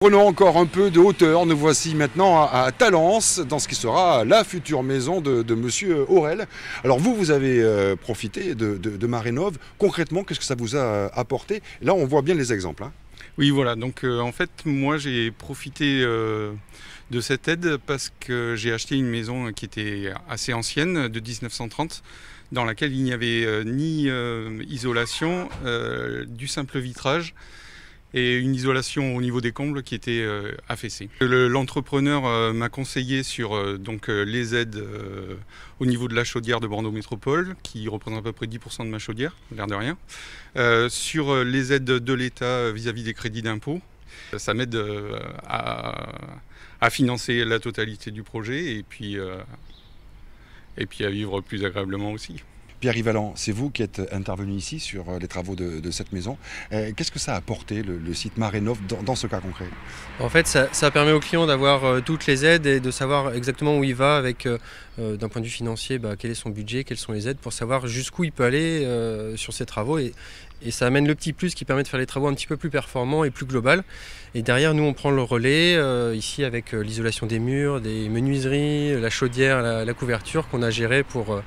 Prenons encore un peu de hauteur, nous voici maintenant à Talence, dans ce qui sera la future maison de Monsieur Aurel. Alors vous avez profité de Marénov. Concrètement, qu'est-ce que ça vous a apporté? Là, on voit bien les exemples. Oui, voilà. Donc en fait, moi j'ai profité de cette aide parce que j'ai acheté une maison qui était assez ancienne, de 1930, dans laquelle il n'y avait ni isolation, du simple vitrage, et une isolation au niveau des combles qui était affaissée. L'entrepreneur m'a conseillé sur les aides au niveau de la chaudière de Bordeaux Métropole, qui représente à peu près 10% de ma chaudière, l'air de rien. Sur les aides de l'État vis-à-vis des crédits d'impôt. Ça m'aide à financer la totalité du projet et puis à vivre plus agréablement aussi. Pierre-Yves Allan, c'est vous qui êtes intervenu ici sur les travaux de cette maison. Qu'est-ce que ça a apporté, le site Marénov, dans ce cas concret? En fait, ça permet au client d'avoir toutes les aides et de savoir exactement où il va avec, d'un point de vue financier, quel est son budget, quelles sont les aides, pour savoir jusqu'où il peut aller sur ses travaux. Et ça amène le petit plus qui permet de faire les travaux un petit peu plus performants et plus global. Et derrière, nous, on prend le relais, ici avec l'isolation des murs, des menuiseries, la chaudière, la couverture qu'on a gérée pour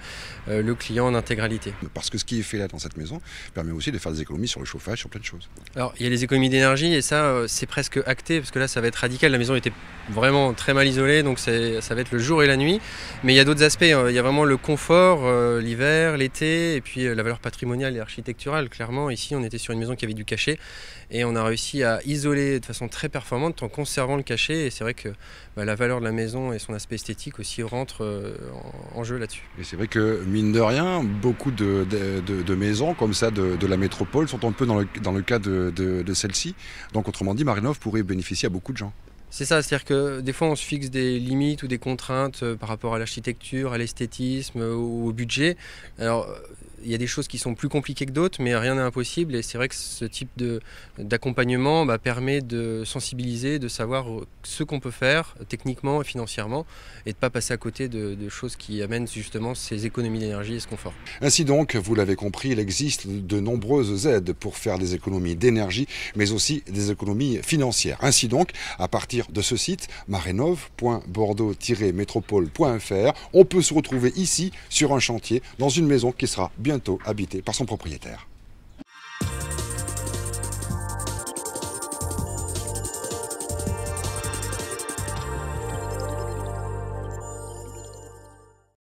le client en intégralité. Parce que ce qui est fait là dans cette maison permet aussi de faire des économies sur le chauffage, sur plein de choses. Alors, il y a les économies d'énergie et ça, c'est presque acté, parce que là, ça va être radical. La maison était vraiment très mal isolée, donc ça va être le jour et la nuit. Mais il y a d'autres aspects, il y a vraiment le confort, l'hiver, l'été, et puis la valeur patrimoniale et architecturale. Clairement, ici, on était sur une maison qui avait du cachet, et on a réussi à isoler de façon très performante en conservant le cachet. Et c'est vrai que la valeur de la maison et son aspect esthétique aussi rentrent en jeu là-dessus. Et c'est vrai que, mine de rien, beaucoup de maisons comme ça de la métropole sont un peu dans le cas de celle-ci. Donc autrement dit, Marénov pourrait bénéficier à beaucoup de gens. C'est ça, c'est-à-dire que des fois on se fixe des limites ou des contraintes par rapport à l'architecture, à l'esthétisme ou au budget. Alors il y a des choses qui sont plus compliquées que d'autres, mais rien n'est impossible. Et c'est vrai que ce type d'accompagnement permet de sensibiliser, de savoir ce qu'on peut faire techniquement et financièrement, et de ne pas passer à côté de choses qui amènent justement ces économies d'énergie et ce confort. Ainsi donc, vous l'avez compris, il existe de nombreuses aides pour faire des économies d'énergie, mais aussi des économies financières. Ainsi donc, à partir de ce site, marénov.bordeaux-métropole.fr, on peut se retrouver ici sur un chantier dans une maison qui sera bientôt habité par son propriétaire.